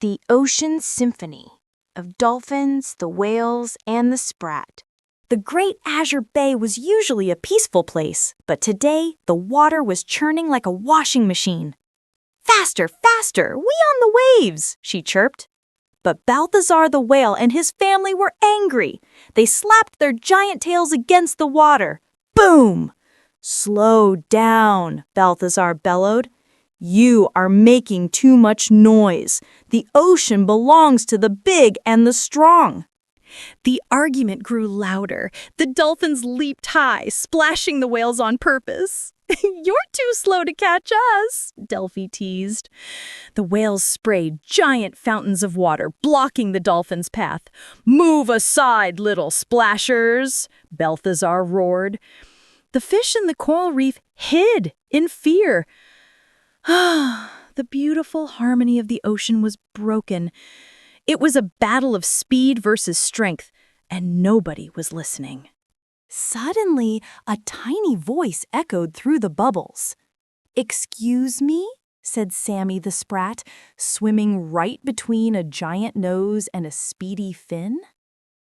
The Ocean Symphony of Dolphins, the Whales, and the Sprat. The Great Azure Bay was usually a peaceful place, but today the water was churning like a washing machine. "Faster, faster, we on the waves," she chirped. But Balthazar the whale and his family were angry. They slapped their giant tails against the water. Boom! "Slow down," Balthazar bellowed. "You are making too much noise. The ocean belongs to the big and the strong." The argument grew louder. The dolphins leaped high, splashing the whales on purpose. "You're too slow to catch us," Delphi teased. The whales sprayed giant fountains of water, blocking the dolphins' path. "Move aside, little splashers," Balthazar roared. The fish in the coral reef hid in fear. The beautiful harmony of the ocean was broken. It was a battle of speed versus strength, and nobody was listening. Suddenly, a tiny voice echoed through the bubbles. "Excuse me?" said Sammy the Sprat, swimming right between a giant nose and a speedy fin.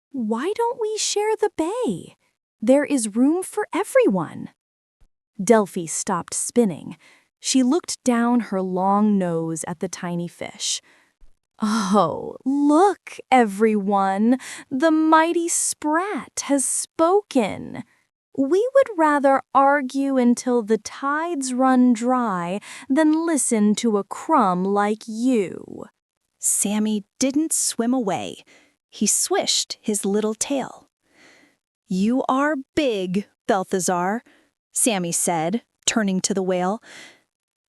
"Why don't we share the bay? There is room for everyone." Delphi stopped spinning. She looked down her long nose at the tiny fish. "Oh, look, everyone! The mighty Sprat has spoken. We would rather argue until the tides run dry than listen to a crumb like you." Sammy didn't swim away. He swished his little tail. "You are big, Balthazar," Sammy said, turning to the whale.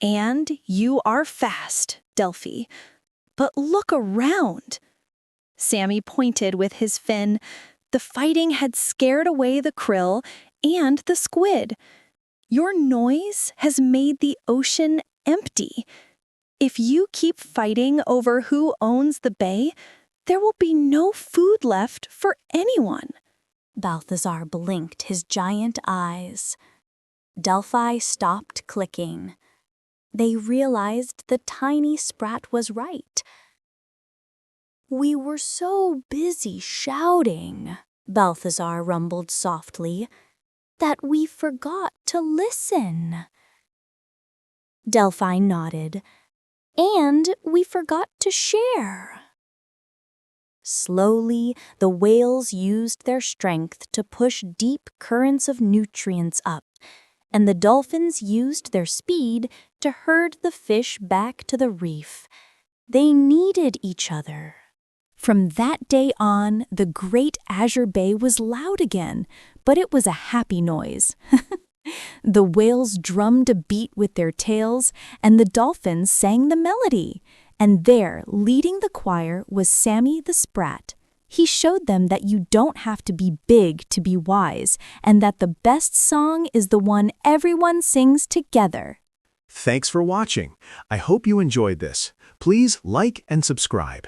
"And you are fast, Delphi. But look around." Sammy pointed with his fin. The fighting had scared away the krill and the squid. "Your noise has made the ocean empty. If you keep fighting over who owns the bay, there will be no food left for anyone." Balthazar blinked his giant eyes. Delphi stopped clicking. They realized the tiny Sprat was right. "We were so busy shouting," Balthazar rumbled softly, "that we forgot to listen." Delphi nodded. "And we forgot to share." Slowly, the whales used their strength to push deep currents of nutrients up, and the dolphins used their speed to herd the fish back to the reef. They needed each other. From that day on, the Great Azure Bay was loud again, but it was a happy noise. The whales drummed a beat with their tails, and the dolphins sang the melody. And there, leading the choir, was Sammy the Sprat. He showed them that you don't have to be big to be wise, and that the best song is the one everyone sings together. Thanks for watching. I hope you enjoyed this. Please like and subscribe.